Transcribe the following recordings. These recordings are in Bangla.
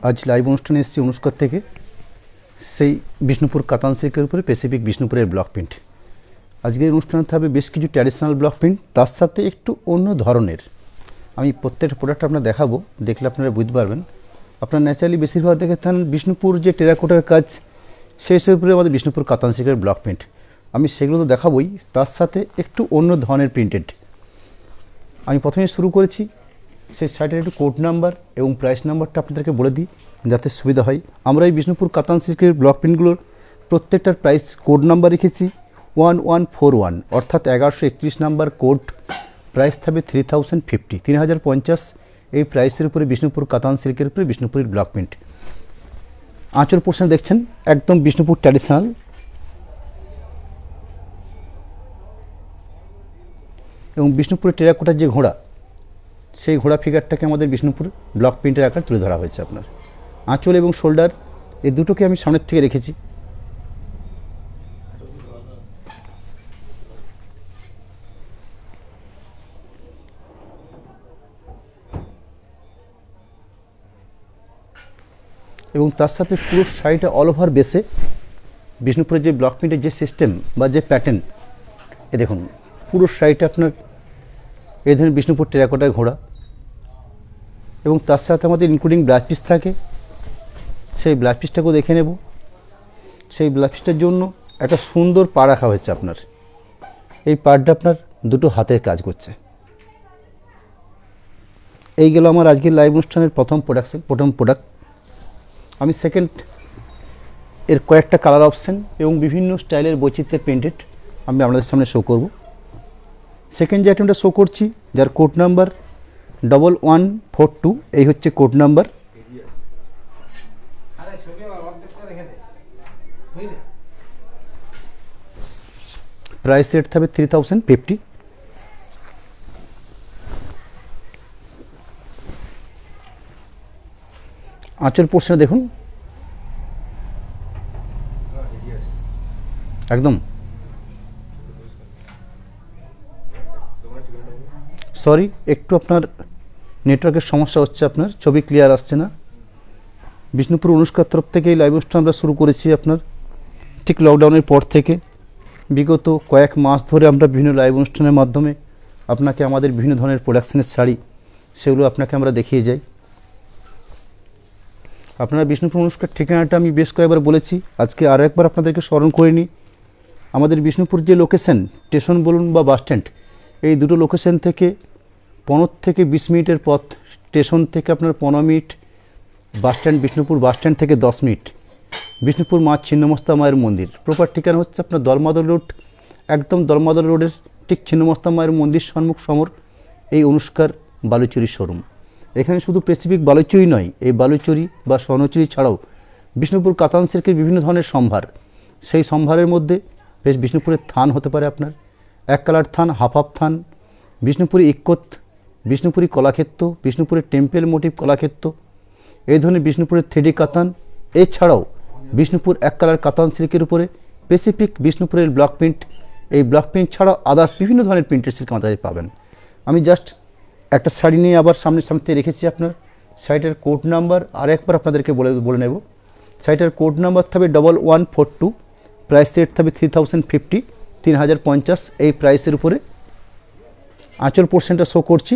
আজ লাইভ অনুষ্ঠানে এসেছি অনুষ্কার থেকে, সেই বিষ্ণুপুর কাতান সিল্কের উপরে স্পেসিফিক বিষ্ণুপুরের ব্লক প্রিন্ট। আজকের অনুষ্ঠানে থাকবে বেশ কিছু ট্র্যাডিশনাল ব্লক প্রিন্ট, তার সাথে একটু অন্য ধরনের। আমি প্রত্যেকটা প্রোডাক্ট আপনার দেখাবো, দেখলে আপনারা বুঝতে পারবেন। আপনার ন্যাচারালি বেশিরভাগ দেখে থাকেন বিষ্ণুপুর যে টেরাকোটার কাজ, সেই উপরে আমাদের বিষ্ণুপুর কাতান সিল্কের ব্লক প্রিন্ট। আমি সেগুলো তো দেখাবোই, তার সাথে একটু অন্য ধরনের প্রিন্টেড। আমি প্রথমে শুরু করেছি, সেই শাড়িটার একটু কোড নাম্বার এবং প্রাইস নাম্বারটা আপনাদেরকে বলে দিই যাতে সুবিধা হয়। আমরা এই বিষ্ণুপুর কাতান সিল্কের ব্লক প্রিন্টগুলোর প্রত্যেকটার প্রাইস কোড নাম্বার রেখেছি 1141, অর্থাৎ 1131 নাম্বার কোড। প্রাইস থাকবে 3050, 3050। এই প্রাইসের উপরে বিষ্ণুপুর কাতান সিল্কের উপরে বিষ্ণুপুরের ব্লক প্রিন্ট। আঁচল পোর্শন দেখছেন একদম বিষ্ণুপুর ট্র্যাডিশনাল, এবং বিষ্ণুপুরের টেরাকোটার যে ঘোড়া, সেই ঘোড়া ফিগারটাকে আমাদের বিষ্ণুপুর ব্লক প্রিন্টের আকার তুলে ধরা হয়েছে। আপনার আঁচল এবং শোল্ডার এই দুটোকে আমি সামনের থেকে রেখেছি। এবং তার সাথে পুরো শাড়িটা অল ওভার বেসে বিষ্ণুপুরের যে ব্লক প্রিন্টের যে সিস্টেম বা যে প্যাটার্ন, এ দেখুন পুরো শাড়িটা আপনার এই ধরনের বিষ্ণুপুর টেরাকোটার ঘোড়া, এবং তার সাথে আমাদের ইনক্লুডিং ব্লাউজ পিস থাকে। সেই ব্লাউজ পিসটাকেও দেখে নেব। সেই ব্লাউজ পিসটার জন্য একটা সুন্দর পা রাখা হয়েছে আপনার। এই পাড়টা আপনার দুটো হাতের কাজ করছে। এই গেল আমার আজকের লাইভ অনুষ্ঠানের প্রথম প্রোডাক্ট। আমি সেকেন্ড এর কয়েকটা কালার অপশান এবং বিভিন্ন স্টাইলের বৈচিত্র্যের প্রিন্টেড আমি আপনাদের সামনে শো করব। সেকেন্ড যে আইটেমটা শো করছি, যার কোড নাম্বার 1142, এই হচ্ছে কোড নাম্বার। প্রাইস রেট থাকবে 3050। আঁচল পোর্শনে দেখুন একদম, সরি একটু আপনার নেটওয়ার্কের সমস্যা হচ্ছে, আপনার ছবি ক্লিয়ার আসছে না। বিষ্ণুপুর অনুষ্কার তরফ থেকে এই লাইভ অনুষ্ঠান আমরা শুরু করেছি আপনার ঠিক লকডাউনের পর থেকে। বিগত কয়েক মাস ধরে আমরা বিভিন্ন লাইভ অনুষ্ঠানের মাধ্যমে আপনাকে আমাদের বিভিন্ন ধরনের প্রোডাকশনের শাড়ি, সেগুলো আপনাকে আমরা দেখিয়ে যাই। আপনারা বিষ্ণুপুর অনুষ্কার ঠিকানাটা আমি বেশ কয়েকবার বলেছি, আজকে আরও একবার আপনাদেরকে স্মরণ করে নিই। আমাদের বিষ্ণুপুর যে লোকেশন, স্টেশন বলুন বা বাস স্ট্যান্ড, এই দুটো লোকেশন থেকে 15 থেকে 20 মিনিটের পথ। স্টেশন থেকে আপনার 15 minute, bus stand Bishnupur bus stand থেকে 10 মিনিট। বিষ্ণুপুর মা ছিন্নমস্তা মায়ের মন্দির প্রপার ঠিকানা হচ্ছে আপনার দলমাদল রোড, একদম দলমাদল রোডের ঠিক ছিন্নমস্তা মায়ের মন্দির সম্মুখ সমর এই অনুষ্কার বালুচুরি শোরুম। এখানে শুধু স্পেসিফিক বালুচুরি নয়, এই বালুচুরি বা স্বর্ণচুরি ছাড়াও বিষ্ণুপুর কাতান সিল্কের বিভিন্ন ধরনের সম্ভার। সেই সম্ভারের মধ্যে বেশ বিষ্ণুপুরের থান হতে পারে আপনার এক কালার থান, হাফ হাফ থান, বিষ্ণুপুরি ইক্কত, বিষ্ণুপুরি কলাক্ষেত্র, বিষ্ণুপুরের টেম্পেল মোটিভ কলাক্ষেত্র, এই ধরনের বিষ্ণুপুরের 3D কাতান। এছাড়াও বিষ্ণুপুর এক কালার কাতান সিল্কের উপরে স্পেসিফিক বিষ্ণুপুরের ব্লক প্রিন্ট। এই ব্লক প্রিন্ট ছাড়াও আদার্স বিভিন্ন ধরনের প্রিন্টের সিল্ক আমাদের পাবেন। আমি জাস্ট একটা শাড়ি নিয়ে আবার সামনে রেখেছি আপনার। শাড়িটার কোড নাম্বার আর একবার আপনাদেরকে বলে নেব। শাড়িটার কোড নাম্বার থাকবে 1142, প্রাইস রেট থাকবে 3050, 3050 এই প্রাইসের উপরে। আঁচল পোর্শনটা শো করছি,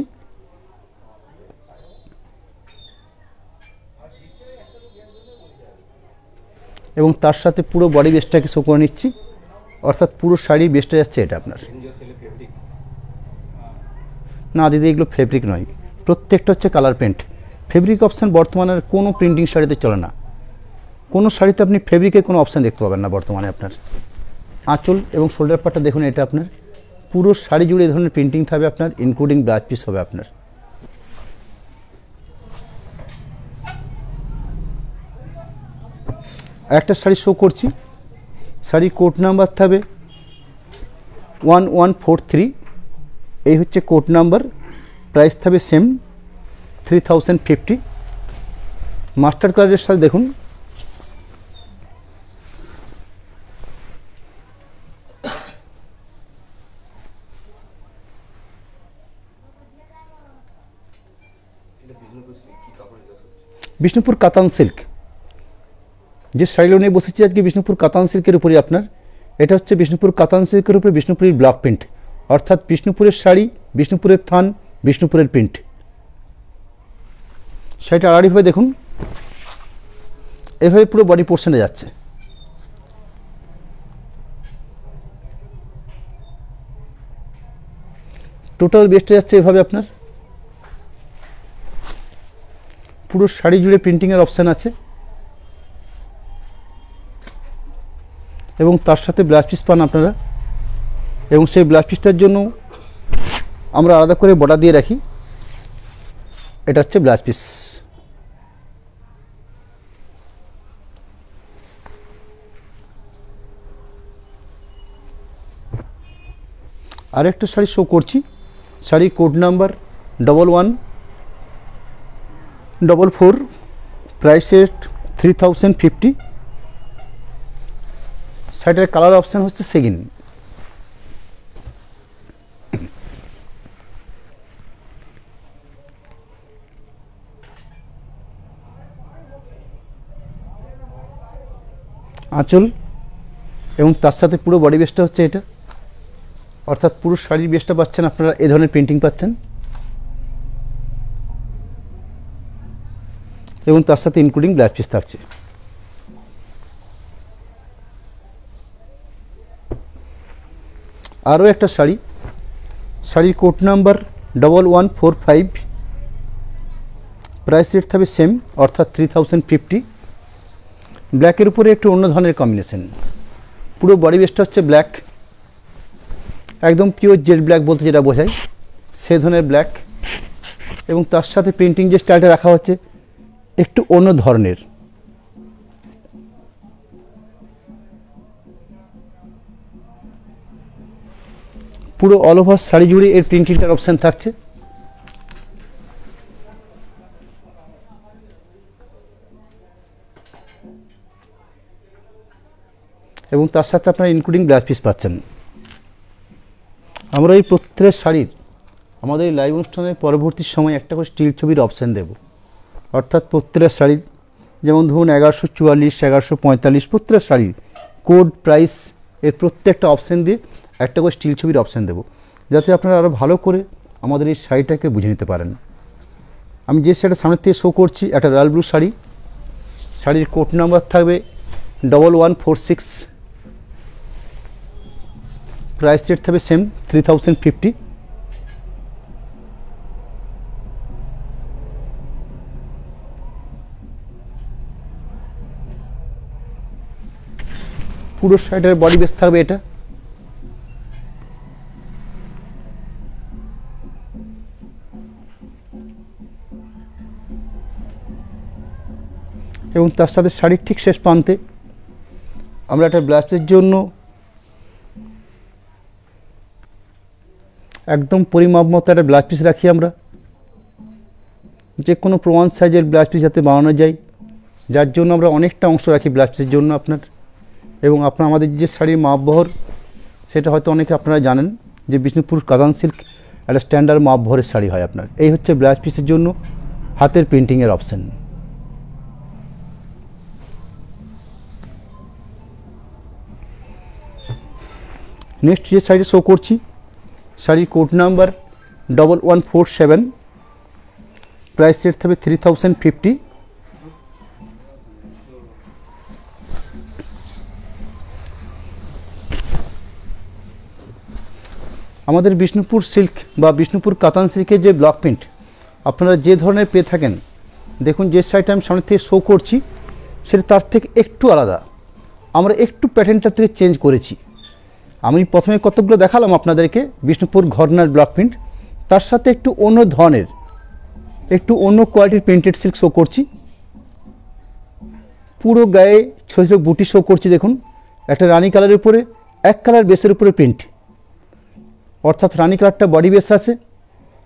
এবং তার সাথে পুরো বডি বেসটাকে শো করে নিচ্ছি, অর্থাৎ পুরো শাড়ি বেসটা যাচ্ছে এটা আপনার। না দিদি, এগুলো ফেব্রিক নয়, প্রত্যেকটা হচ্ছে কালার প্রিন্ট। ফেব্রিক অপশান বর্তমানে কোনো প্রিন্টিং শাড়িতে চলে না। কোনো শাড়িতে আপনি ফেব্রিকের কোনো অপশান দেখতে পাবেন না বর্তমানে আপনার। আঁচল এবং শোল্ডার পার্টটা দেখুন, এটা আপনার পুরো শাড়ি জুড়ে এই ধরনের প্রিন্টিং থাকবে আপনার, ইনক্লুডিং ব্লাউজ পিস হবে আপনার। একটা শাড়ি শো করছি, শাড়ির কোড নাম্বার থাকবে 1143, এই হচ্ছে কোড নাম্বার। প্রাইস থাকবে সেম 3050। মাস্টার কালারের সাথে দেখুন বিষ্ণুপুর কাতান সিল্ক, যে শাড়িগুলো নিয়ে বসেছি আজকে বিষ্ণুপুর কাতান সিল্কের উপরে আপনার, এটা হচ্ছে বিষ্ণুপুর কাতান সিল্কের উপরে বিষ্ণুপুরের ব্লক প্রিন্ট, অর্থাৎ বিষ্ণুপুরের শাড়ি, বিষ্ণুপুরের থান, বিষ্ণুপুরের প্রিন্ট। শাড়িটা আড়াআড়িভাবে দেখুন, এভাবে পুরো বডি পোর্শনে যাচ্ছে। টোটাল বেস্টে যাচ্ছে এভাবে আপনার, পুরো শাড়ি জুড়ে প্রিন্টিংয়ের অপশান আছে এবং তার সাথে ব্লাউজ পিস পান আপনারা, এবং সেই ব্লাউজ পিসটার জন্য আমরা আলাদা করে বর্ডার দিয়ে রাখি। এটা হচ্ছে ব্লাউজ পিস। আরেকটা শাড়ি শো করছি, শাড়ির কোড নাম্বার 1144, প্রাইস রেট 3050। শাড়িটার কালার অপশান হচ্ছে সেগিন। আঁচল এবং তার সাথে পুরো বডি বেসটা হচ্ছে এটা, অর্থাৎ পুরো শাড়ির বেসটা পাচ্ছেন আপনারা, এই ধরনের প্রিন্টিং পাচ্ছেন এবং তার সাথে ইনক্লুডিং ব্লাউজ পিস থাকছে। আরও একটা শাড়ি, শাড়ির কোড নাম্বার 1145, প্রাইস রেট থাকবে সেম, অর্থাৎ 3050। ব্ল্যাকের উপরে একটু অন্য ধরনের কম্বিনেশন, পুরো বডি বেসটা হচ্ছে ব্ল্যাক, একদম পিওর জেড ব্ল্যাক বলতে যেটা বোঝায় সে ধরনের ব্ল্যাক, এবং তার সাথে প্রিন্টিং যে স্টাইলটা রাখা হচ্ছে একটু অন্য ধরনের। পুরো অল ওভার শাড়ি জুড়ে এর প্রিন্টিংটার অপশান থাকছে। এবং তার সাথে আপনারা ইনক্লুডিং ব্লাউজ পিস পাচ্ছেন। আমরা এই প্রত্যেক শাড়ির আমাদের এই লাইভ অনুষ্ঠানের পরবর্তী সময় একটা করে স্টিল ছবির অপশান দেব, অর্থাৎ প্রত্যেক শাড়ির, যেমন ধরুন 1144, 1145, প্রত্যেক শাড়ির কোড, প্রাইস, এর প্রত্যেকটা অপশান দিয়ে একটা করে স্টিল ছবির অপশান দেব, যাতে আপনারা আরও ভালো করে আমাদের এই শাড়িটাকে বুঝে নিতে পারেন। আমি যে শাড়িটা সামনের থেকে শো করছি একটা রয়্যাল ব্লু শাড়ি, শাড়ির কোড নাম্বার থাকবে 1146, প্রাইস রেট থাকবে সেম 3050। পুরো শাড়িটার বডি বেস থাকবে এটা, এবং তার সাথে শাড়ির ঠিক শেষ প্রান্তে আমরা একটা ব্লাউজের জন্য একদম পরিমাপ মতো একটা ব্লাউজ পিস রাখি আমরা, যে কোনো প্রমাণ সাইজের ব্লাউজ পিস যাতে বানানো যায়, যার জন্য আমরা অনেকটা অংশ রাখি ব্লাউজ পিসের জন্য আপনার। এবং আপনার আমাদের যে শাড়ির মাপবহর সেটা হয়তো অনেকে আপনারা জানেন যে বিষ্ণুপুর কাতান সিল্ক একটা স্ট্যান্ডার্ড মাপবহরের শাড়ি হয় আপনার। এই হচ্ছে ব্লাউজ পিসের জন্য হাতের প্রিন্টিংয়ের অপশান। নেক্সট যে শাড়িটা শো করছি, শাড়ির কোড নাম্বার 1147, প্রাইস রেট থাকবে 3050। আমাদের বিষ্ণুপুর সিল্ক বা বিষ্ণুপুর কাতান সিল্কের যে ব্লক প্রিন্ট আপনারা যে ধরনের পেয়ে থাকেন, দেখুন যে শাড়িটা আমি সামনে থেকে শো করছি সেটা তার থেকে একটু আলাদা, আমরা একটু প্যাটার্নটা থেকে চেঞ্জ করেছি। আমি প্রথমে কতগুলো দেখালাম আপনাদেরকে বিষ্ণুপুর ঘটনার ব্লক প্রিন্ট, তার সাথে একটু অন্য ধরনের, একটু অন্য কোয়ালিটির প্রিন্টেড সিল্ক শো করছি। পুরো গায়ে ছোটো ছোটো বুটি শো করছি, দেখুন একটা রানী কালারের উপরে এক কালার বেসের উপরে প্রিন্ট, অর্থাৎ রানী কালারটা বডি বেস আছে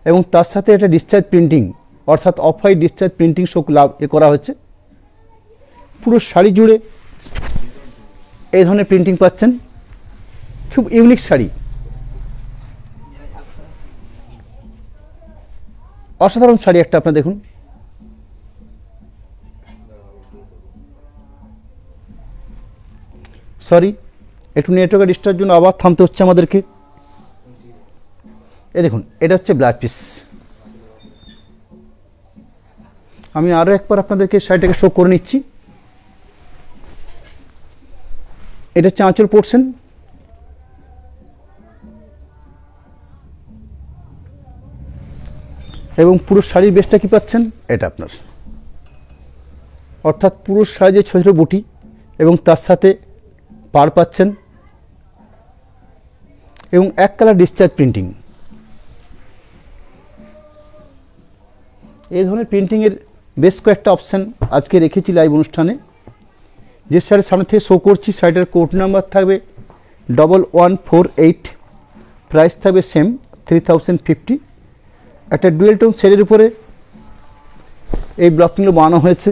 এবং তার সাথে একটা ডিসচার্জ প্রিন্টিং, অর্থাৎ off white discharge printing show করা হচ্ছে। পুরো শাড়ি জুড়ে এই ধরনের প্রিন্টিং পাচ্ছেন, খুব ইউনিক শাড়ি, অসাধারণ শাড়ি একটা। আপনারা দেখুন সরি, একটু নেটওয়ার্কের ডিস্টার্বের জন্য আবার থামতে হচ্ছে আমাদেরকে। এই দেখুন, এটা হচ্ছে ব্লাউজ পিস। আমি আরও একবার আপনাদেরকে শাড়িটাকে শো করে নিচ্ছি। এটা হচ্ছে আঁচল পোর্শন, এবং পুরো শাড়ির বেসটা কি পাচ্ছেন, এটা আপনার, অর্থাৎ পুরো শাড়ি ছোটো ছোটো বুটি এবং তার সাথে পাড় পাচ্ছেন এবং এক কালার ডিসচার্জ প্রিন্টিং। এই ধরনের প্রিন্টিংয়ের বেশ কয়েকটা অপশান আজকে রেখেছি লাইভ অনুষ্ঠানে। যে শাড়ির সামনে থেকে শো করছি, শাড়িটার কোড নাম্বার থাকবে 1148, প্রাইস থাকবে সেম 3050। একটা ডুয়েল টোন শেডের উপরে এই ব্লকগুলো বানানো হয়েছে।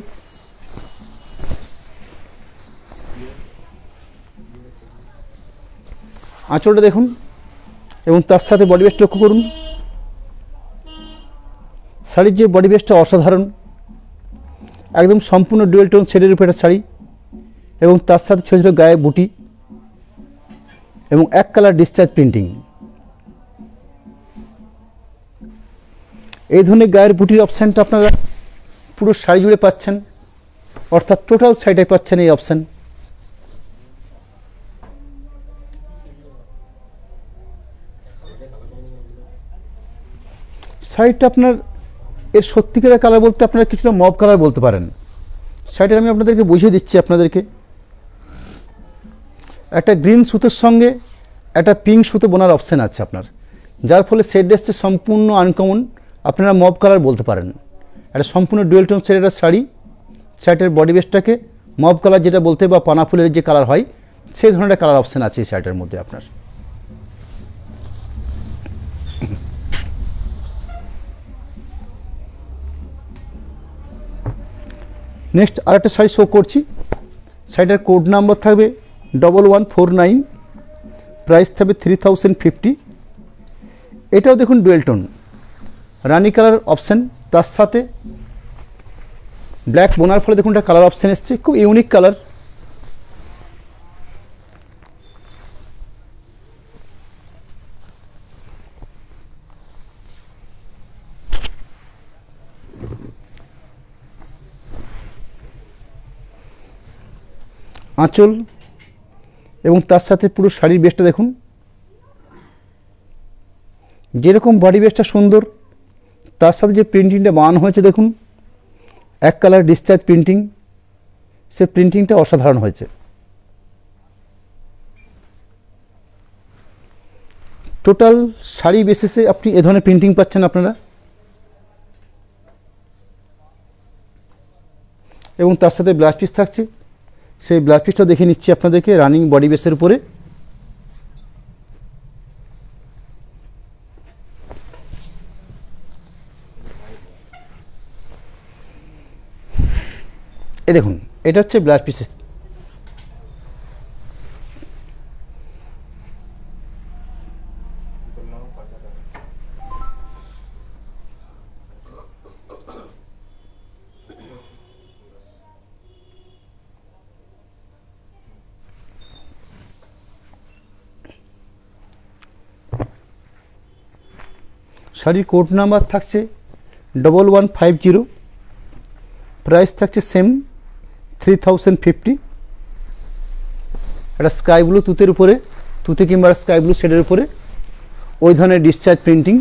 আঁচলটা দেখুন এবং তার সাথে বডি বেস্ট লক্ষ্য করুন। শাড়ির যে বডি বেস্টটা অসাধারণ, একদম সম্পূর্ণ ডুয়েল টোন শেডের উপরে একটা শাড়ি এবং তার সাথে ছোটো ছোটো গায়ে বুটি এবং এক কালার ডিসচার্জ প্রিন্টিং। এই ধরনের গায়ের বুটির অপশানটা আপনারা পুরো শাড়ি জুড়ে পাচ্ছেন, অর্থাৎ টোটাল শাড়িটাই পাচ্ছেন এই অপশান। শাড়িটা আপনার এর সত্যিকারের কালার বলতে আপনারা কিছুটা মব কালার বলতে পারেন। শাড়িটা আমি আপনাদেরকে বুঝিয়ে দিচ্ছি। আপনাদেরকে একটা গ্রিন সুতোর সঙ্গে একটা পিঙ্ক সুতো বোনার অপশান আছে আপনার, যার ফলে শেড ড্রেসটা সম্পূর্ণ আনকমন, আপনারা মব কালার বলতে পারেন। একটা সম্পূর্ণ ডুয়েল টোন শেডের শাড়ি, শার্টের বডি বেসটাকে মব কালার যেটা বলতে বা পানা ফুলের যে কালার হয়, সেই ধরনের কালার অপশান আছে এই শার্টের মধ্যে আপনার। নেক্সট আরেকটা শাড়ি শো করছি। শাড়িটার কোড নাম্বার থাকবে 1149, প্রাইস থাকবে 3050। এটাও দেখুন ডুয়েল টোন, রানি কালার অপশান, তার সাথে ব্ল্যাক বোনার ফলে দেখুন একটা কালার অপশান এসছে, খুব ইউনিক কালার। আঁচল এবং তার সাথে পুরো শাড়ির বেসটা দেখুন, যেরকম বডি বেসটা সুন্দর, তার সাথে যে প্রিন্টিংটা বানানো হয়েছে দেখুন, এক কালার ডিসচার্জ প্রিন্টিং, সে প্রিন্টিংটা অসাধারণ হয়েছে। টোটাল শাড়ি বেসিসে আপনি এ ধরনের প্রিন্টিং পাচ্ছেন আপনারা, এবং তার সাথে ব্লাউজ পিস থাকছে। সেই ব্লাউজ পিসটা দেখে নিচ্ছি আপনাদেরকে রানিং বডি বেসের উপরে। এই দেখুন, এটা হচ্ছে ব্লাউজ পিস। শাড়ির কোড নাম্বার থাকছে 1150, প্রাইস থাকছে সেম 3050। একটা স্কাই ব্লু তুতের উপরে, তুতে কিংবা স্কাই ব্লু শেডের উপরে ওই ধরনের ডিসচার্জ প্রিন্টিং।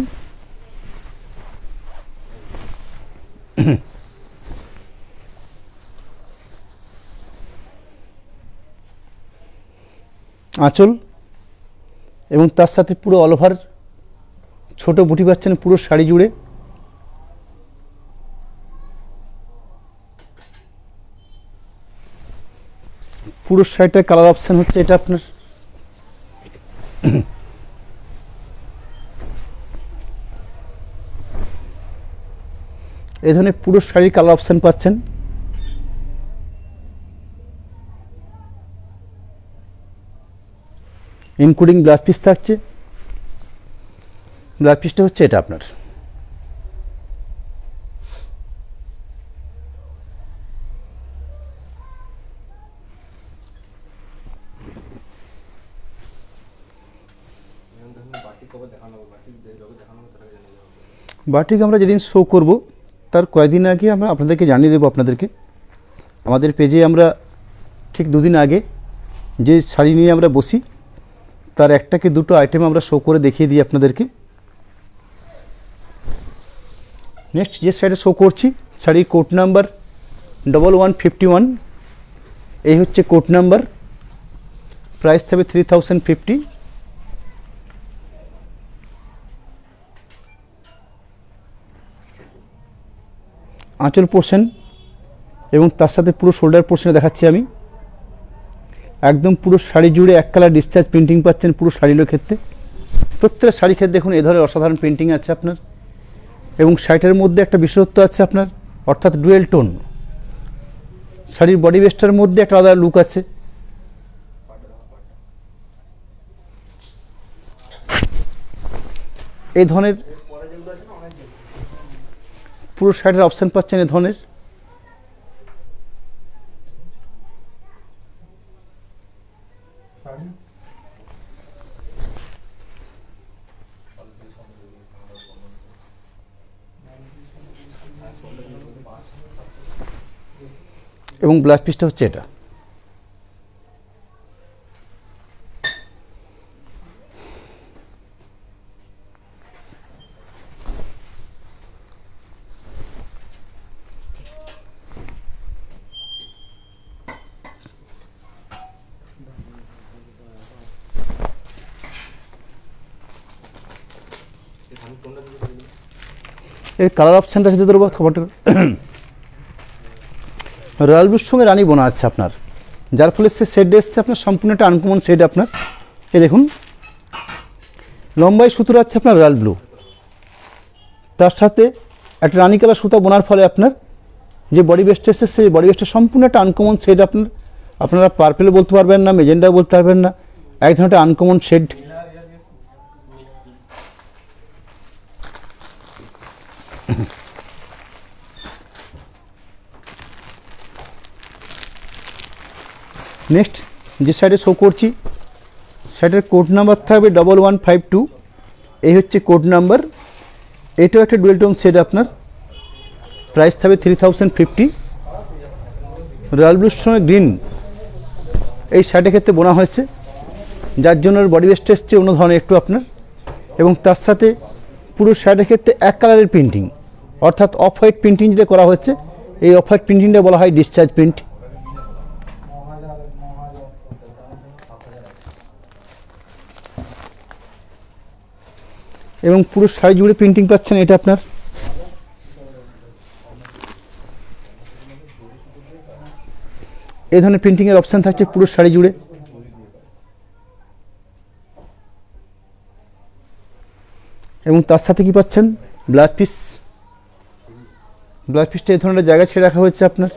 আঁচল এবং তার সাথে পুরো অল ওভার ছোটো বুটি পাচ্ছেন পুরো শাড়ি জুড়ে। পুরো শাড়িটার কালার অপশান হচ্ছে এটা আপনার। এই ধরনের পুরো শাড়ির কালার অপশান পাচ্ছেন। ইনক্লুডিং ব্লাউজ পিস থাকছে। ব্লাউজ পিসটা হচ্ছে এটা আপনার। বাটিক আমরা যেদিন শো করব তার কয়েকদিন আগে আমরা আপনাদেরকে জানিয়ে দেবো। আপনাদেরকে আমাদের পেজে আমরা ঠিক দুদিন আগে যে শাড়ি নিয়ে আমরা বসি তার একটা কি দুটো আইটেম আমরা শো করে দেখিয়ে দিই আপনাদেরকে। নেক্সট যে শাড়িটা শো করছি শাড়ির কোড নাম্বার 1151। এই হচ্ছে কোড নাম্বার, প্রাইস থাকবে 3050। আঁচল পোর্শন এবং তার সাথে পুরো শোল্ডার পোর্শনে দেখাচ্ছি আমি। একদম পুরো শাড়ি জুড়ে এক কালার ডিসচার্জ প্রিন্টিং পাচ্ছেন পুরো শাড়ির ক্ষেত্রে। প্রত্যেকটা শাড়ির ক্ষেত্রে দেখুন এ ধরনের অসাধারণ প্রিন্টিং আছে আপনার। এবং শাড়িটার মধ্যে একটা বিশেষত্ব আছে আপনার, অর্থাৎ ডুয়েল টোন। শাড়ির বডি বেস্টার মধ্যে একটা আলাদা লুক আছে। এই ধরনের পুরো শাড়ির অপশান পাচ্ছেন এই ধরনের। এবং ব্লাউজ পিসটা হচ্ছে এটা। এর কালার অপশানটা যদি ধরবো খবরটা রয়্যাল ব্লুর সঙ্গে রানী বোনা আছে আপনার, যার ফলে সে শেড এসছে আপনার সম্পূর্ণ একটা আনকমন শেড আপনার। এই দেখুন লম্বাই সুতোর আছে আপনার রয়্যাল ব্লু, তার সাথে একটা রানী কালার সুতা বোনার ফলে আপনার যে বডি বেস্ট এসছে সেই বডি বেস্টের সম্পূর্ণ একটা আনকমন শেড আপনার। আপনারা পার্পেল বলতে পারবেন না, মেজেন্ডা বলতে পারবেন না, এক ধরনের একটা আনকমন শেড। নেক্সট যে সাইডে শো করছি সাইডের কোড নাম্বার থাকবে 1152। এই হচ্ছে কোড নাম্বার। এটাও একটা ডুয়েল টোন সেট আপনার, প্রাইস থাকবে 3050। রয়্যাল ব্লুর সঙ্গে গ্রিন এই শাড়ির ক্ষেত্রে বোনা হয়েছে, যার জন্য বডি বেস্ট এসছে অন্য ধরনের একটু আপনার। এবং তার সাথে পুরো শাড়ির ক্ষেত্রে এক কালারের প্রিন্টিং, অর্থাৎ অফ হোয়াইট প্রিন্টিং যেটা করা হয়েছে, এই অফ হোয়াইট প্রিন্টিংটা বলা হয় ডিসচার্জ প্রিন্ট। এবং পুরো শাড়ি জুড়ে প্রিন্টিং পাচ্ছেন এটা আপনার। এই ধরনের প্রিন্টিংয়ের অপশান থাকছে পুরো শাড়ি জুড়ে। এবং তার সাথে কি পাচ্ছেন ব্লাউজ পিস। ব্লাউজ পিসটা এই ধরনের জায়গায় ছেড়ে রাখা হয়েছে আপনার।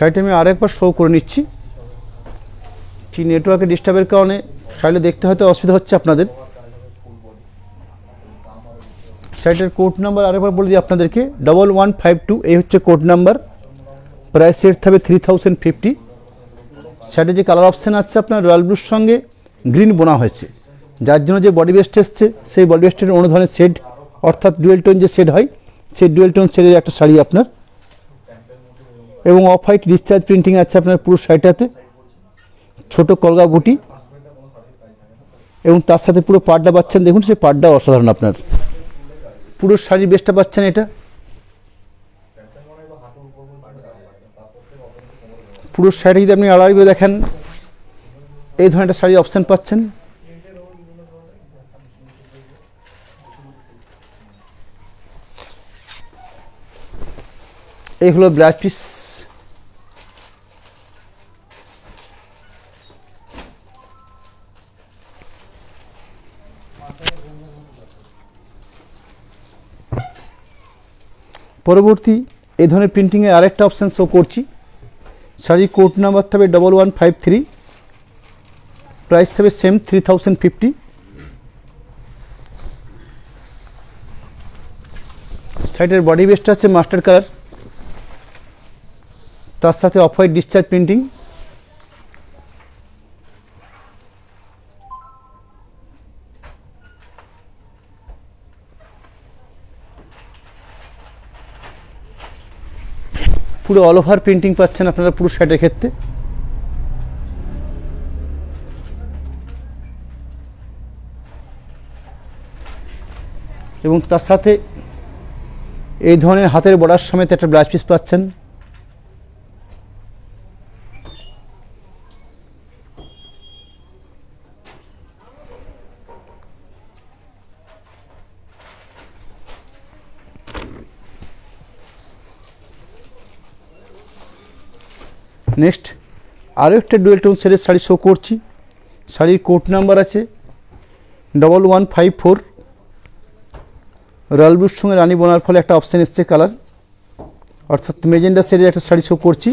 শাড়িটা আমি আরেকবার শো করে নিচ্ছি। ঠিক নেটওয়ার্কের ডিস্টার্বের কারণে শাড়িটা দেখতে হয়তো অসুবিধা হচ্ছে আপনাদের। শাড়িটার কোড নাম্বার আরেকবার বলে দিই আপনাদেরকে 1152। এই হচ্ছে কোড নাম্বার, প্রাইস সেট থাকবে 3050। শাড়ির যে কালার অপশান আছে আপনার রয়্যাল ব্লুর সঙ্গে গ্রিন বোনা হয়েছে, যার জন্য যে বডি বেস্ট এসছে সেই বডি বেস্টের অন্য ধরনের শেড, অর্থাৎ ডুয়েল টোন যে শেড হয় সেই ডুয়েল টোন শেডের একটা শাড়ি আপনার। এবং অফ হোয়াইট ডিসচার্জ প্রিন্টিং আছে আপনার পুরো শাড়িটাতে, ছোট কলগা বুটি। এবং তার সাথে পুরো পাড়টা পাচ্ছেন, দেখুন সেই পাড়টা অসাধারণ আপনার। পুরো শাড়ির বেস্টটা পাচ্ছেন এটা। পুরো শাড়ি যদি আপনি আড়াইভাবে দেখেন এই ধরনের একটা শাড়ির অপশান পাচ্ছেন। এই হলো ব্লাউজ পিস। পরবর্তী এই ধরনের প্রিন্টিংয়ে আরেকটা অপশান শো করছি। শাড়ির কোড নাম্বার থাকবে 1153, প্রাইস থাকবে সেম 3050। শাড়িটার বডি বেসটা আছে মাস্টার কালার, তার সাথে অফ হোয়াইট ডিসচার্জ প্রিন্টিং। পুরো অল ওভার প্রিন্টিং পাচ্ছেন আপনারা পুরো শার্টের ক্ষেত্রে। এবং তার সাথে এই ধরনের হাতের বর্ডার সমেত একটা ব্লাউজ পিস পাচ্ছেন। নেক্সট আরও একটা ডুয়েল টোন সেটের শাড়ি শো করছি। শাড়ির কোড নাম্বার আছে 1154, রয়্যাল ব্লুর সঙ্গে রানী বোনার ফলে একটা অপশান এসছে কালার, অর্থাৎ মেজেন্ডা শেডের একটা শাড়ি শো করছি।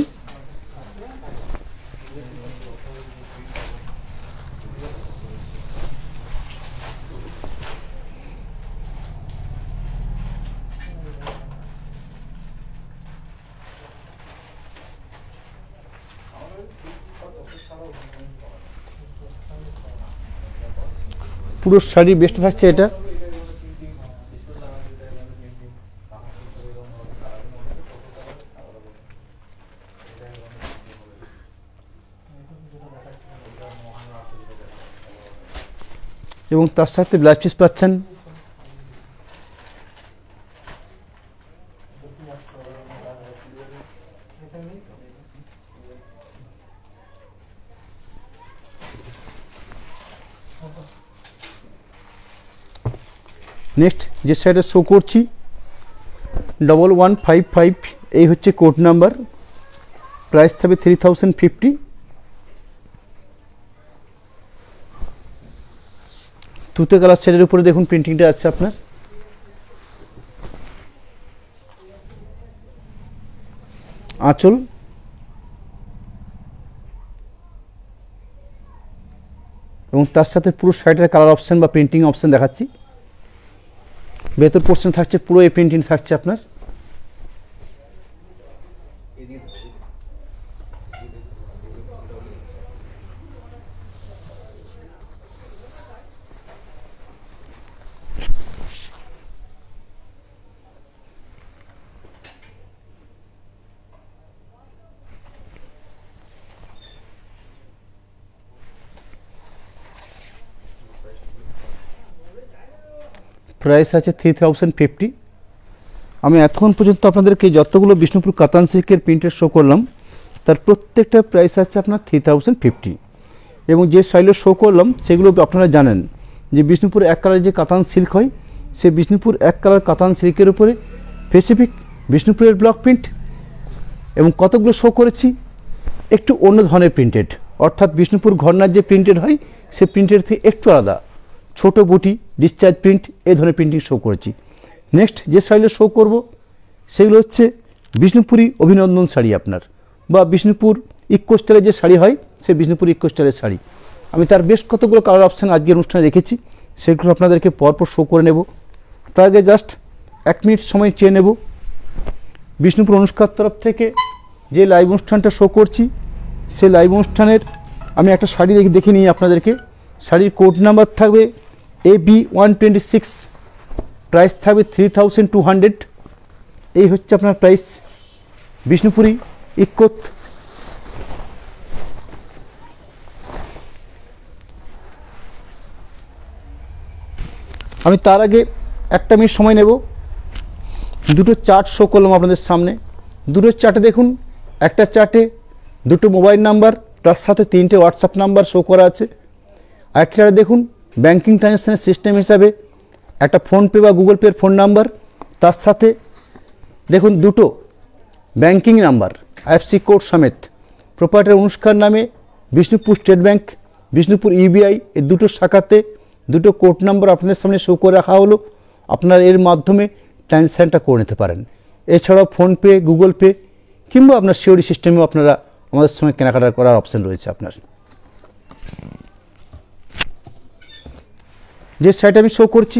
পুরো শাড়ির বেস্ট থাকছে এটা। এবং তার সাথে ব্লাউজ পিস পাচ্ছেন। নেক্সট যে শাড়িটা শো করছি 1155, এই হচ্ছে কোড নাম্বার, প্রাইস থাকবে 3050। তুতে কালার শেডের উপরে দেখুন প্রিন্টিংটা আছে আপনার। আঁচল এবং তার সাথে পুরো শাড়িটার কালার অপশান বা প্রিন্টিং অপশান দেখাচ্ছি। ভেতর পোর্শন থাকছে পুরো এই প্রিন্টিং থাকছে আপনার। প্রাইস আছে 3050। আমি এতক্ষণ পর্যন্ত আপনাদেরকে যতগুলো বিষ্ণুপুর কাতান সিল্কের প্রিন্টের শো করলাম তার প্রত্যেকটা প্রাইস আছে আপনার 3050। এবং যে শাড়িগুলো শো করলাম সেগুলো আপনারা জানেন যে বিষ্ণুপুর এক কালার যে কাতান সিল্ক হয়, সে বিষ্ণুপুর এক কালার কাতান সিল্কের উপরে স্পেসিফিক বিষ্ণুপুরের ব্লক প্রিন্ট এবং কতগুলো শো করেছি একটু অন্য ধরনের প্রিন্টেড, অর্থাৎ বিষ্ণুপুর ঘরনার যে প্রিন্টেড হয় সে প্রিন্টের থেকে একটু আলাদা, ছোটো বুটি ডিসচার্জ প্রিন্ট এই ধরনের প্রিন্টিং শো করেছি। নেক্সট যে শাড়িগুলো শো করব সেগুলো হচ্ছে বিষ্ণুপুরি অভিনন্দন শাড়ি আপনার, বা বিষ্ণুপুর ইকো স্টাইলের যে শাড়ি হয় সে বিষ্ণুপুর ইকো স্টাইলের শাড়ি। আমি তার বেশ কতগুলো কালার অপশান আজকের অনুষ্ঠানে রেখেছি, সেগুলো আপনাদেরকে পরপর শো করে নেব। তার আগে জাস্ট 1 মিনিট সময় চেয়ে নেব। বিষ্ণুপুর অনুষ্কার তরফ থেকে যে লাইভ অনুষ্ঠানটা শো করছি সেই লাইভ অনুষ্ঠানের আমি একটা শাড়ি দেখে নিই আপনাদেরকে। শাড়ির কোড নাম্বার থাকবে AB126, প্রাইস থাকবে 3200। এই হচ্ছে আপনার প্রাইস বিষ্ণুপুরি ইক্কোত। আমি তার আগে 1 মিনিট সময় নেব। দুটো চার্ট শো করলাম আপনাদের সামনে। দুটো চার্টে দেখুন, একটা চার্টে দুটো মোবাইল নাম্বার, তার সাথে 3টে হোয়াটসঅ্যাপ নাম্বার শো করা আছে। আরেকটা চার্টে দেখুন ব্যাঙ্কিং ট্রানজ্যাকশানের সিস্টেম হিসাবে একটা ফোনপে বা গুগল পের ফোন নাম্বার, তার সাথে দেখুন দুটো ব্যাঙ্কিং নাম্বার আইএফসি কোড সমেত। প্রোপাইটার অনুষ্কার নামে Bishnupur state bank, Bishnupur UBI, এই দুটো শাখাতে দুটো কোড নাম্বার আপনাদের সামনে শো করে রাখা হলো। আপনারা এর মাধ্যমে ট্রানজ্যাকশানটা করে নিতে পারেন। এছাড়াও ফোনপে, গুগল পে কিংবা আপনার সিওডি সিস্টেমেও আপনারা আমাদের সঙ্গে কেনাকাটা করার অপশান রয়েছে আপনার। যে শাড়িটা আমি শো করছি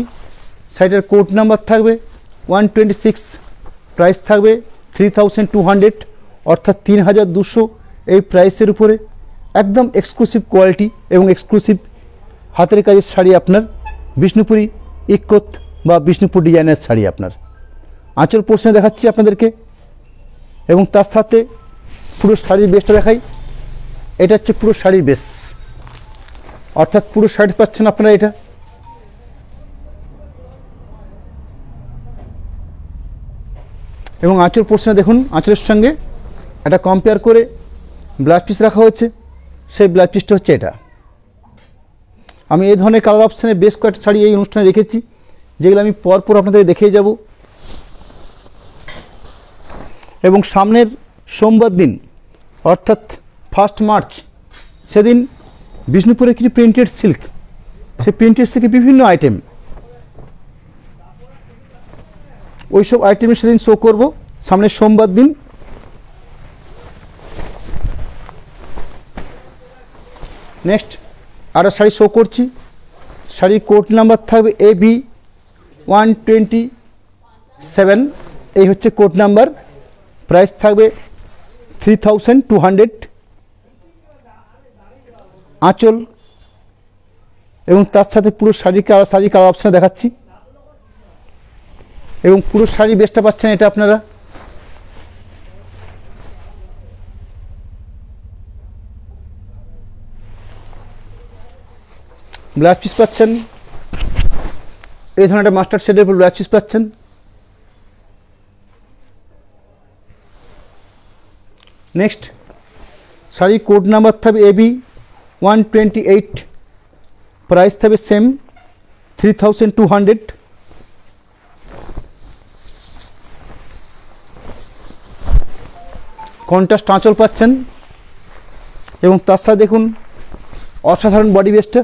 শাড়িটার কোড নাম্বার থাকবে 126, প্রাইস থাকবে 3200, অর্থাৎ 3200। এই প্রাইসের উপরে একদম এক্সক্লুসিভ কোয়ালিটি এবং এক্সক্লুসিভ হাতের কাজের শাড়ি আপনার বিষ্ণুপুরি ইক্কত বা বিষ্ণুপুর ডিজাইনের শাড়ি আপনার। আঁচল পোর্শনে দেখাচ্ছি আপনাদেরকে এবং তার সাথে পুরো শাড়ির বেসটা দেখাই। এটা হচ্ছে পুরো শাড়ির বেস, অর্থাৎ পুরো শাড়ি পাচ্ছেন আপনারা এটা। এবং আঁচল পোর্শনে দেখুন আঁচলের সঙ্গে এটা কম্পেয়ার করে ব্লাউজ পিস রাখা হয়েছে, সেই ব্লাউজ পিসটা হচ্ছে এটা। আমি এই ধরনের কালার অপশানে বেশ কয়েকটা শাড়ি এই অনুষ্ঠানে রেখেছি, যেগুলো আমি পরপর আপনাদের দেখিয়ে যাব। এবং সামনের সোমবার দিন অর্থাৎ 1 মার্চ সেদিন বিষ্ণুপুরে কিছু প্রিন্টেড সিল্ক, সেই প্রিন্টেড সিল্কের বিভিন্ন আইটেম, ওইসব আইটেমের সেদিন শো করব সামনের সোমবার দিন। নেক্সট আরও শাড়ি শো করছি, শাড়ির কোড নাম্বার থাকবে AB127, এই হচ্ছে কোড নাম্বার। প্রাইস থাকবে 3200। আঁচল এবং তার সাথে পুরো শাড়ি কালার অপশানে দেখাচ্ছি এবং পুরো শাড়ি বেসটা পাচ্ছেন এটা আপনারা। ব্লাউজ পিস পাচ্ছেন এই ধরনের একটা মাস্টার্ড শেডের উপর ব্লাউজ পিস পাচ্ছেন। নেক্সট শাড়ির কোড নাম্বার থাকবে AB128, প্রাইস থাকবে সেম 3200। কন্ট্রাস্ট আঁচল পাচ্ছেন এবং তার সাথে দেখুন অসাধারণ বডি বেসটা।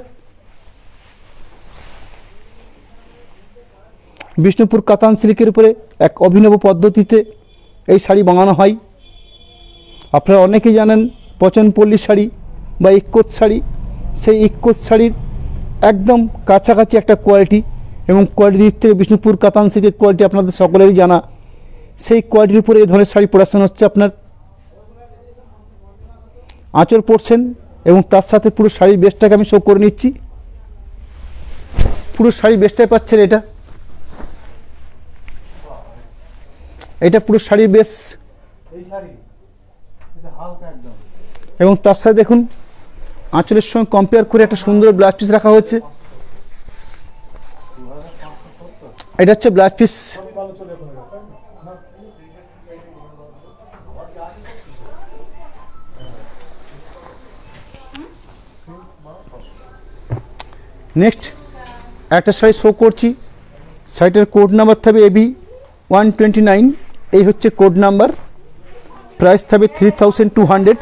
বিষ্ণুপুর কাতান সিল্কের উপরে এক অভিনব পদ্ধতিতে এই শাড়ি বানানো হয়। আপনারা অনেকেই জানেন পচনপল্লী শাড়ি বা ইক্কত শাড়ি, সেই ইক্কত শাড়ির একদম কাছাকাছি একটা কোয়ালিটি এবং কোয়ালিটির দিক থেকে বিষ্ণুপুর কাতান সিল্কের কোয়ালিটি আপনাদের সকলেরই জানা। সেই কোয়ালিটির উপরে এই ধরনের শাড়ি প্রোডাকশন হচ্ছে আপনার। আঁচল পরছেন এবং তার সাথে পুরো শাড়ির বেসটাকে আমি শো করে নিচ্ছি। পুরো শাড়ির বেসটাই পাচ্ছেন এটা। এটা পুরো শাড়ির বেস এবং তার সাথে দেখুন আঁচলের সঙ্গে কম্পেয়ার করে একটা সুন্দর ব্লাউজ পিস রাখা হয়েছে। এটা হচ্ছে ব্লাউজ পিস। নেক্সট একটা শাড়ি শো করছি, শাড়িটার কোড নাম্বার থাকবে AB129, এই হচ্ছে কোড নাম্বার। প্রাইস থাকবে 3200।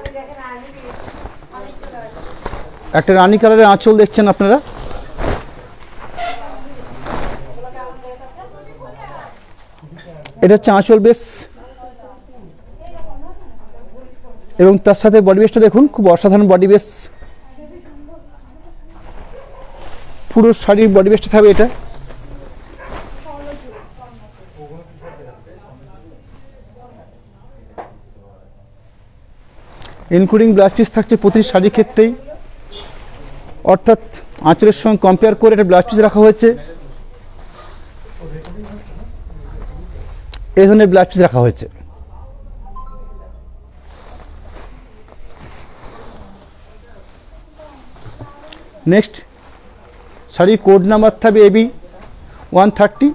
একটা রানী কালারের আঁচল দেখছেন আপনারা। এটা হচ্ছে আঁচল বেস এবং তার সাথে বডি বেসটা দেখুন, খুব অসাধারণ বডি বেস। পুরো শাড়ির বডি বেসটা থাকবে এটা। ইনক্লুডিং ব্লাউজ পিস থাকছে প্রতি শাড়ির ক্ষেত্রেই, অর্থাৎ আঁচলের সঙ্গে কম্পেয়ার করে একটা ব্লাউজ পিস রাখা হয়েছে। এই ধরনের ব্লাউজ পিস রাখা হয়েছে। নেক্সট শাড়ির কোড নাম্বার থাকবে AB130,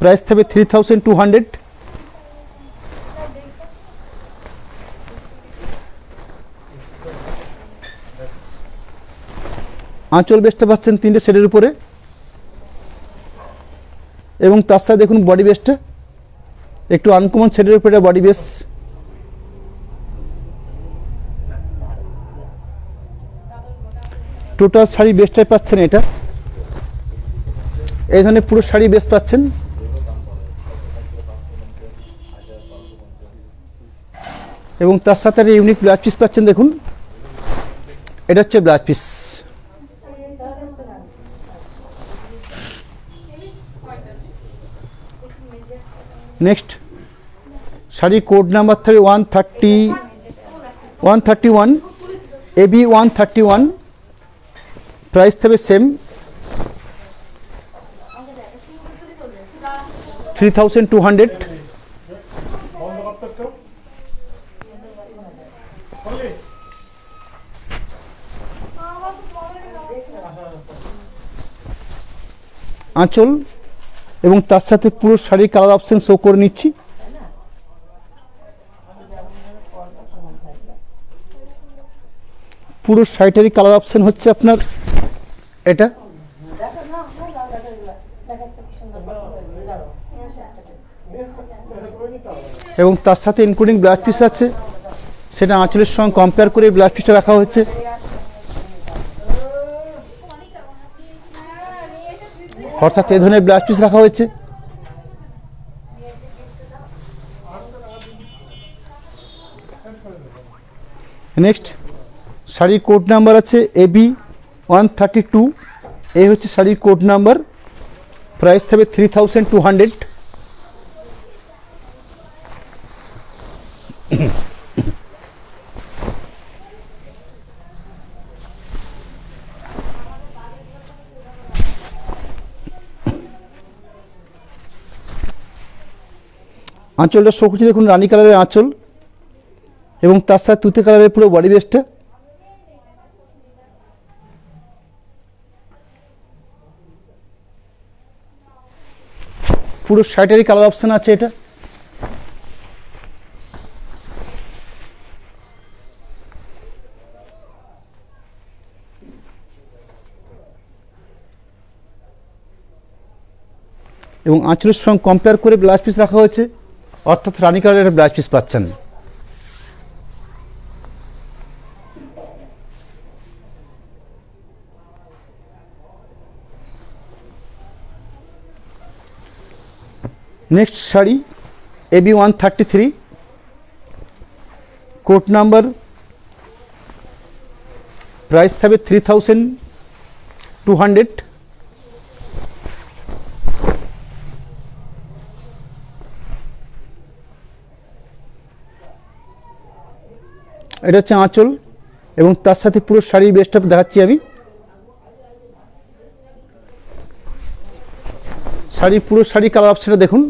প্রাইস থাকবে 3200। আঁচল বেসটা পাচ্ছেন 3টে শেডের উপরে এবং তার সাথে দেখুন বডি বেসটা একটু আনকমন শেডের উপরে বডি বেস। টোটাল শাড়ি বেসটাই পাচ্ছেন এটা। এই ধরনের পুরো শাড়ি বেস পাচ্ছেন। এবং তার সাথে একটা ইউনিক ব্লাউজ পিস পাচ্ছেন। দেখুন এটা হচ্ছে blouse piece. Next sari code number থাকবে 131 AB 131, প্রাইস থাকবে সেম 3200। আঁচল এবং তার সাথে পুরো শাড়ির কালার অপশন শো করে নিচ্ছি। পুরো শাড়িটারই কালার অপশন হচ্ছে আপনার এটা। এবং তার সাথে ইনক্লুডিং ব্লাউজ পিস আছে, সেটা আঁচলের সঙ্গে কম্পেয়ার করে ব্লাউজ পিসটা রাখা হচ্ছে। অর্থাৎ এই ধরনের ব্লাউজ পিস রাখা হয়েছে। নেক্সট শাড়ির কোড নাম্বার আছে AB 132, এই হচ্ছে শাড়ির কোড নাম্বার, প্রাইস থাকবে 3200। আঁচলটা শো করছি, দেখুন রানী কালারের আঁচল এবং তার সাথে তুতে কালারের পুরো বডি বেসটা। পুরো শাড়িটারই কালার অপশন আছে এটা। এবং আঁচলের সঙ্গে কম্পেয়ার করে ব্লাউজ পিস রাখা হয়েছে, অর্থাৎ রানী কালারের ব্লাউজ পিস পাচ্ছেন। Next sari AB 133, code number, price থাকবে 3200। এটা হচ্ছে আঁচল এবং তার সাথে পুরো শাড়ির বেস্টটা দেখাচ্ছি আমি। শাড়ির পুরো শাড়ি কালার অপশনটা দেখুন।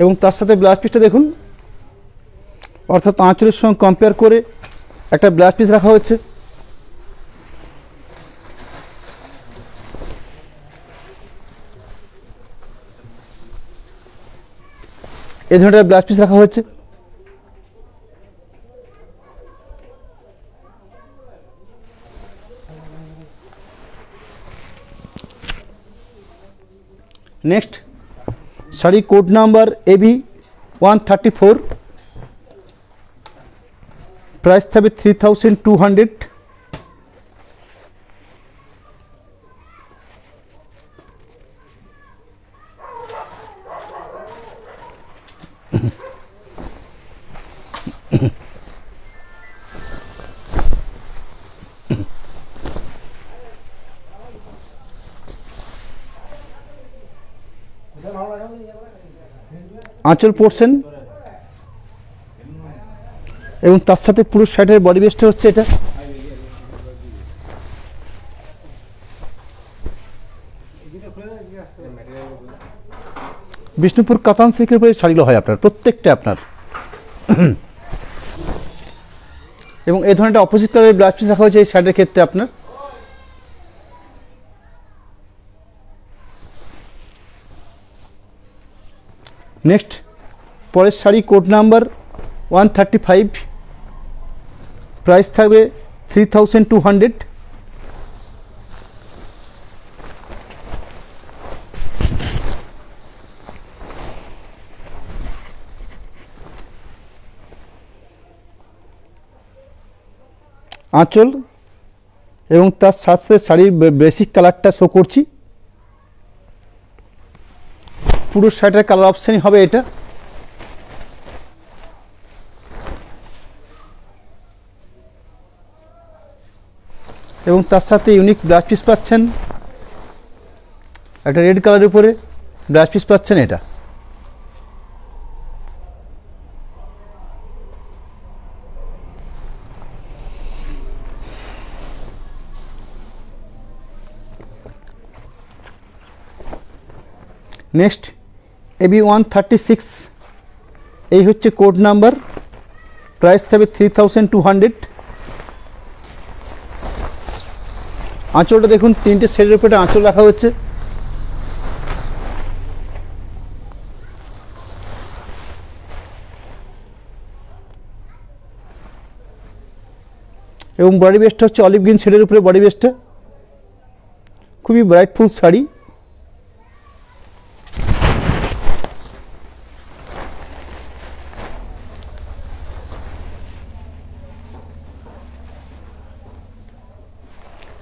এবং তার সাথে ব্লাউজ পিসটা দেখুন, অর্থাৎ আঁচলের সঙ্গে কম্পেয়ার করে একটা ব্লাউজ পিস রাখা হচ্ছে। এই ধরনের ব্লাউজ পিস রাখা হয়েছে। Next sari code number AB 134, price থাকবে 3200। আঁচল পোর্শন এবং তার সাথে পুরো শাড়ির বডি বেসটা হচ্ছে এটা। বিষ্ণুপুর কাতান সিল্কের উপরে শাড়িগুলো হয় আপনার প্রত্যেকটা আপনার। এবং এই ধরনের অপোজিট কালারের ব্লাউজ পিস রাখা হয়েছে এই শাড়ির ক্ষেত্রে আপনার। নেক্সট পরের শাড়ি কোড নাম্বার 135, প্রাইস থাকবে 3200। আঁচল এবং তার সাথে শাড়ির বেসিক কালারটা শো করছি। পুরো শাড়িটার কালার অপশানই হবে এটা। এবং তার সাথে ইউনিক ব্লাউজ পিস পাচ্ছেন, একটা রেড কালারের উপরে ব্লাউজ পিস পাচ্ছেন এটা। নেক্সট AB 136, এই হচ্ছে কোড নাম্বার, প্রাইস থাকবে 3200। আঁচলটা দেখুন, 3টে শেডের উপরে আঁচল রাখা হচ্ছে। এবং বডি বেসটা হচ্ছে অলিভ গ্রিন শেডের উপরে বডি বেসটা, খুবই ব্রাইটফুল শাড়ি।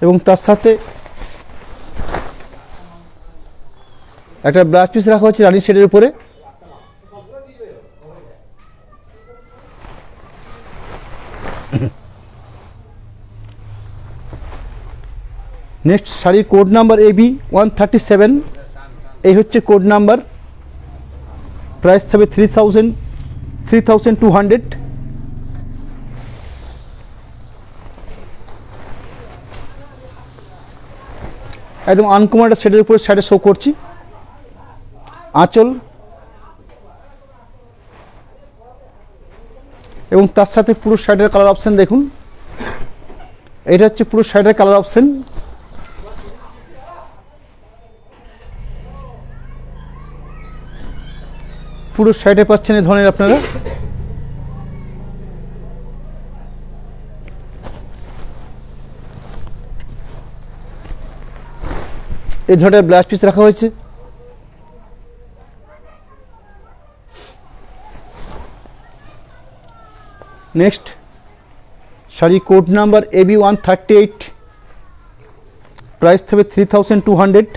এবং তার সাথে একটা ব্লাউজ পিস রাখা হচ্ছে রানী শেডের উপরে। নেক্সট শাড়ির কোড নাম্বার AB 137, এই হচ্ছে কোড নাম্বার, প্রাইস থাকবে 3200। একদম আনকমন একটা শেডের উপরে শাড়ি শো করছি। আঁচল এবং তার সাথে পুরো শাড়ির কালার অপশন দেখুন, এটা হচ্ছে পুরো শাড়ির কালার অপশন। পুরো শাড়িটা পাচ্ছেন এই ধরনের আপনারা। এই ধরনের ব্লাউজ পিস রাখা হয়েছে। Next sari code number AB 138, price থাকবে 3200।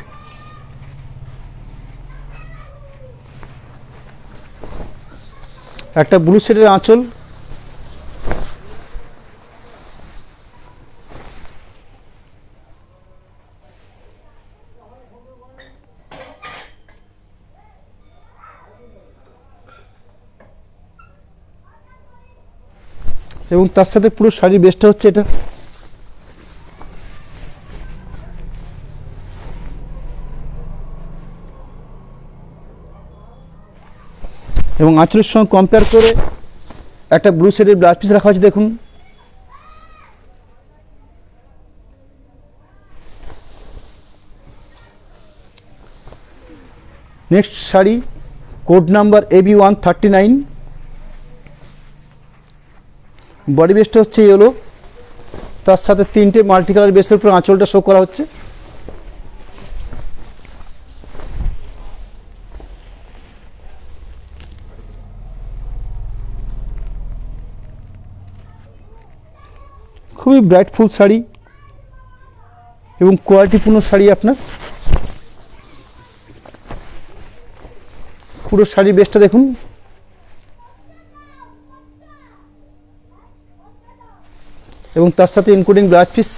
একটা ব্লু শেডের আঁচল, এবং তার সাথে পুরো শাড়ির বেসটা হচ্ছে এটা। এবং আঁচলের সঙ্গে কম্পেয়ার করে একটা ব্লু শেডের ব্লাউজ পিস রাখা আছে দেখুন। Next sari code number AB 139, body বেসটা হচ্ছে ইয়েলো, তার সাথে 3টে মাল্টি কালার বেসের উপর আঁচলটা শো করা হচ্ছে। খুবই ব্রাইটফুল শাড়ি এবং কোয়ালিটিপূর্ণ শাড়ি আপনার। পুরো শাড়ির বেসটা দেখুন। এবং তার সাথে including blouse piece.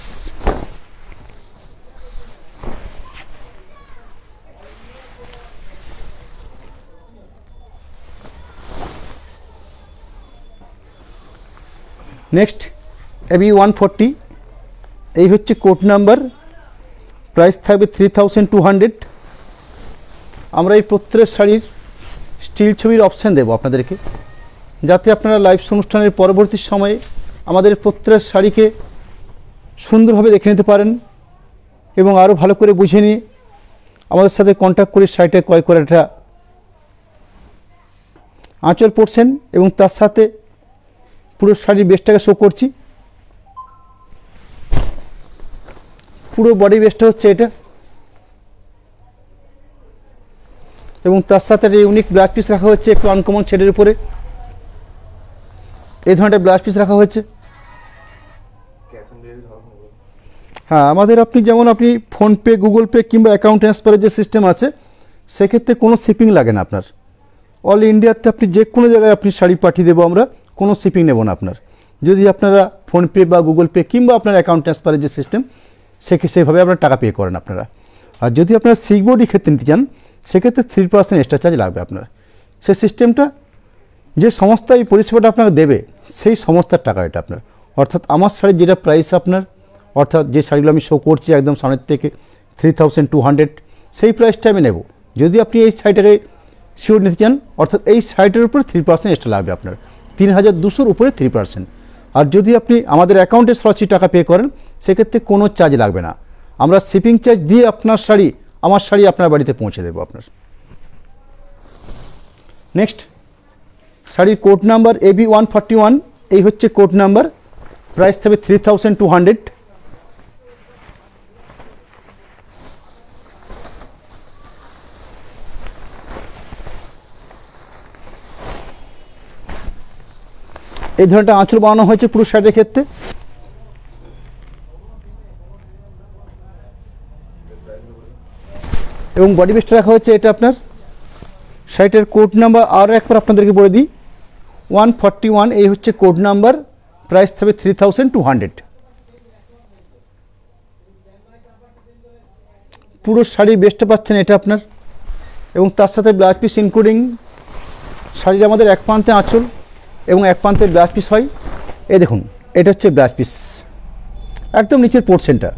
Next AB 140, এই হচ্ছে কোড নাম্বার, প্রাইস থাকবে 3200। আমরা এই প্রত্যেক শাড়ির স্টিল ছবির অপশান দেব আপনাদেরকে, যাতে আপনারা লাইভ অনুষ্ঠানের পরবর্তী সময়ে আমাদের প্রত্যেক শাড়িকে সুন্দরভাবে দেখে নিতে পারেন এবং আরও ভালো করে বুঝে নিয়ে আমাদের সাথে কন্ট্যাক্ট করে শাড়িটা ক্রয় করে একটা আঁচল পড়ছেন। এবং তার সাথে পুরো শাড়ির বেসটাকে শো করছি। পুরো বডি বেসটা হচ্ছে এটা এবং তার সাথে একটা ইউনিক ব্লাউজ পিস রাখা হচ্ছে, একটু আনকমন শেডের উপরে এই ধরনের ব্লাউজ পিস রাখা হয়েছে। হ্যাঁ, আমাদের আপনি যেমন আপনি ফোনপে, গুগল পে কিংবা অ্যাকাউন্ট ট্রান্সফারের যে সিস্টেম আছে সেক্ষেত্রে কোনো শিপিং লাগে না আপনার। অল ইন্ডিয়াতে আপনি যে কোনো জায়গায় আপনি শাড়ি পাঠিয়ে দেবো আমরা, কোনো শিপিং নেব না আপনার। যদি আপনারা ফোনপে বা গুগল পে কিংবা আপনার অ্যাকাউন্ট ট্রান্সফারের যে সিস্টেম সেভাবে আপনার টাকা পে করেন আপনারা। আর যদি আপনারা সিকবডি ক্ষেত্রে নিতে চান সেক্ষেত্রে 3% এক্সট্রা চার্জ লাগবে আপনার। সেই সিস্টেমটা যে সংস্থা এই পরিষেবাটা আপনাকে দেবে সেই সংস্থার টাকা এটা আপনার। অর্থাৎ আমার শাড়ির যেটা প্রাইস আপনার, অর্থাৎ যে শাড়িগুলো আমি শো করছি একদম সামনের থেকে 3200, সেই প্রাইসটা আমি নেব। যদি আপনি এই শাড়িটাকে শিওর নিতে চান, অর্থাৎ এই শাড়িটার উপরে 3% এক্সট্রা লাগবে আপনার, 3200 উপরে 3%। আর যদি আপনি আমাদের অ্যাকাউন্টে সরাসরি টাকা পে করেন সেক্ষেত্রে কোনো চার্জ লাগবে না। আমরা শিপিং চার্জ দিয়ে আপনার শাড়ি, আমার শাড়ি আপনার বাড়িতে পৌঁছে দেবো আপনার। নেক্সট শাড়ির কোড নাম্বার AB141, এই হচ্ছে কোড নাম্বার, প্রাইস থাকবে 3200। এই ধরনের একটা আঁচল বানানো হয়েছে পুরো শাড়ির ক্ষেত্রে। এবং বডি বেস্টটা রাখা হচ্ছে এটা আপনার। শাড়িটার কোড নাম্বার আরও একবার আপনাদেরকে বলে দিই, 141, এই হচ্ছে কোড নাম্বার, প্রাইস থাকবে 3200। পুরো শাড়ির বেস্টটা পাচ্ছেন এটা আপনার, এবং তার সাথে ব্লাউজ পিস ইনক্লুডিং। শাড়ির আমাদের এক প্রান্তে আঁচল এবং এক প্রান্তে ব্লাউজ পিস হয়। এই দেখুন, এটা হচ্ছে ব্লাউজ পিস, একদম নিচের পোর্শনটা।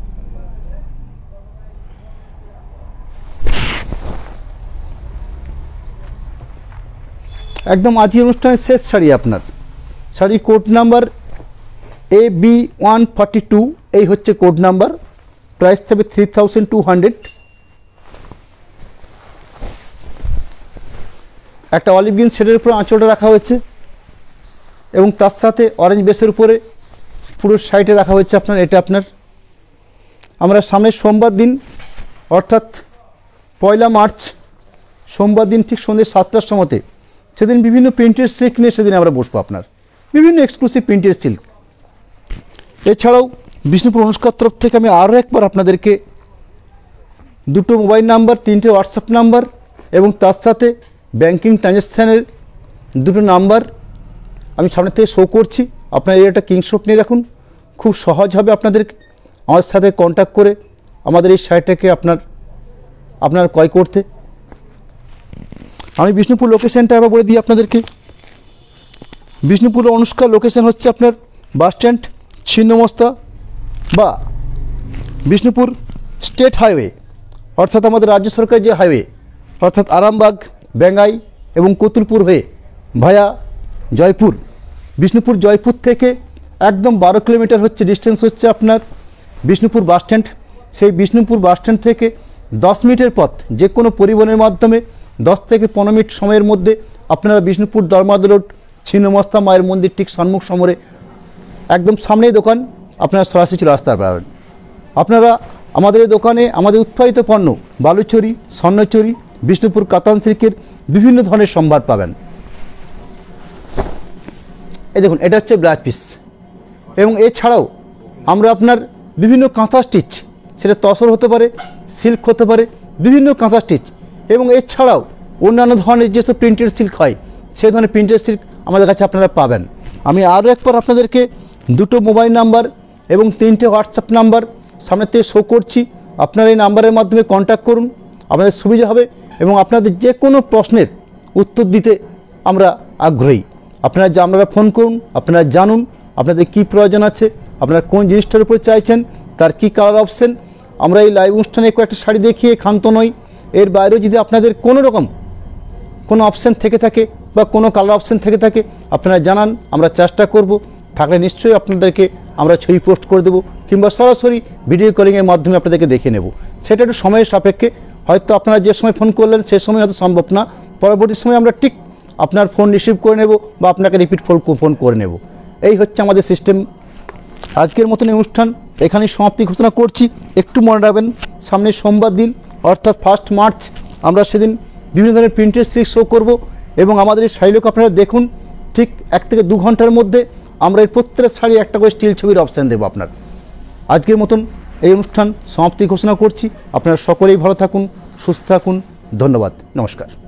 একদম আজকের অনুষ্ঠানের শেষ শাড়ি আপনার। শাড়ির কোড নাম্বার AB142, এই হচ্ছে কোড নাম্বার, প্রাইস থাকবে 3200। একটা অলিভ গ্রিন শেডের উপরে আঁচলটা রাখা হয়েছে এবং তার সাথে অরেঞ্জ বেসের উপরে পুরো শাড়িটা রাখা হয়েছে আপনার। এটা আপনার আমরা সামনের সোমবার দিন, অর্থাৎ 1 মার্চ সোমবার দিন ঠিক সন্ধ্যে 7টার সময়তে, সেদিন বিভিন্ন প্রিন্টের সিল্ক নিয়ে সেদিন আমরা বসবো আপনার, বিভিন্ন এক্সক্লুসিভ প্রিন্টের সিল্ক। এছাড়াও বিষ্ণুপুর অনুষ্কার তরফ থেকে আমি আরও একবার আপনাদেরকে 2টো মোবাইল নাম্বার, 3টে হোয়াটসঅ্যাপ নাম্বার এবং তার সাথে ব্যাংকিং ট্রানজ্যাকশানের 2টো নাম্বার আমি সামনে থেকে শো করছি। আপনার এটা কিংশট নিয়ে রাখুন, খুব সহজ হবে আপনাদের আমাদের সাথে কন্ট্যাক্ট করে আমাদের এই শাড়িটাকে আপনার ক্রয় করতে। আমি বিষ্ণুপুর লোকেশনটা আবার বলে দিই আপনাদেরকে। বিষ্ণুপুর অনুষ্কার লোকেশন হচ্ছে আপনার বাস স্ট্যান্ড, ছিন্নমস্তা বা বিষ্ণুপুর স্টেট হাইওয়ে, অর্থাৎ আমাদের রাজ্য সরকারের যে হাইওয়ে, অর্থাৎ আরামবাগ, বেঙ্গাই এবং কতুলপুর হয়ে ভায়া জয়পুর। বিষ্ণুপুর জয়পুর থেকে একদম 12 কিলোমিটার হচ্ছে ডিস্টেন্স হচ্ছে আপনার বিষ্ণুপুর বাস স্ট্যান্ড। সেই বিষ্ণুপুর বাস স্ট্যান্ড থেকে 10 মিনিটের পথ যে কোনো পরিবহনের মাধ্যমে 10 থেকে 15 মিনিট সময়ের মধ্যে আপনারা বিষ্ণুপুর দরমাদ রোড, ছিন্নমস্তা মায়ের মন্দির ঠিক সম্মুখ সমরে একদম সামনেই দোকান, আপনারা সরাসরি চলে আসতে পারবেন। আপনারা আমাদের এই দোকানে আমাদের উৎপাদিত পণ্য বালুচরি, স্বর্ণচরি, বিষ্ণুপুর কাতান সিল্কের বিভিন্ন ধরনের সম্ভার পাবেন। এই দেখুন, এটা হচ্ছে ব্লাউজ পিস। এবং এছাড়াও আমরা আপনার বিভিন্ন কাঁথা স্টিচ, সেটা তসর হতে পারে, সিল্ক হতে পারে, বিভিন্ন কাঁথা স্টিচ এবং এছাড়াও অন্যান্য ধরনের যেসব প্রিন্টেড সিল্ক হয় সেই ধরনের প্রিন্টেড সিল্ক আমাদের কাছে আপনারা পাবেন। আমি আরও একবার আপনাদেরকে 2টো মোবাইল নাম্বার এবং 3টে হোয়াটসঅ্যাপ নাম্বার সামনের থেকে শো করছি। আপনারা এই নাম্বারের মাধ্যমে কন্ট্যাক্ট করুন, আপনাদের সুবিধা হবে এবং আপনাদের যে কোনো প্রশ্নের উত্তর দিতে আমরা আগ্রহী। আপনারা ফোন করুন, আপনারা জানুন আপনাদের কি প্রয়োজন আছে, আপনারা কোন জিনিসটার উপরে চাইছেন, তার কি কালার অপশন। আমরা এই লাইভ অনুষ্ঠানে কয়েকটা শাড়ি দেখিয়ে ক্ষান্ত নই। এর বাইরেও যদি আপনাদের কোনো রকম কোনো অপশান থেকে থাকে বা কোনো কালার অপশান থেকে থাকে আপনারা জানান, আমরা চেষ্টা করব। থাকলে নিশ্চয়ই আপনাদেরকে আমরা ছবি পোস্ট করে দেবো কিংবা সরাসরি ভিডিও কলিংয়ের মাধ্যমে আপনাদেরকে দেখে নেব। সেটা একটু সময়ের সাপেক্ষে, হয়তো আপনারা যে সময় ফোন করলেন সে সময় হয়তো সম্ভব না, পরবর্তী সময় আমরা ঠিক আপনার ফোন রিসিভ করে নেব বা আপনাকে রিপিট ফোন করে নেব। এই হচ্ছে আমাদের সিস্টেম। আজকের মতন অনুষ্ঠান এখানেই সমাপ্তি ঘোষণা করছি। একটু মনে রাখবেন, সামনে সোমবার দিন অর্থাৎ 1 মার্চ আমরা সেদিন বিভিন্ন ধরনের প্রিন্টেড সিল্ক শো করব এবং আমাদের এই শাড়িগুলোকে আপনারা দেখুন। ঠিক 1 থেকে 2 ঘন্টার মধ্যে আমরা এই প্রত্যেক শাড়ি একটা করে স্টিল ছবির অপশান দেবো আপনার। আজকের মতন এই অনুষ্ঠান সমাপ্তি ঘোষণা করছি। আপনারা সকলেই ভালো থাকুন, সুস্থ থাকুন, ধন্যবাদ, নমস্কার।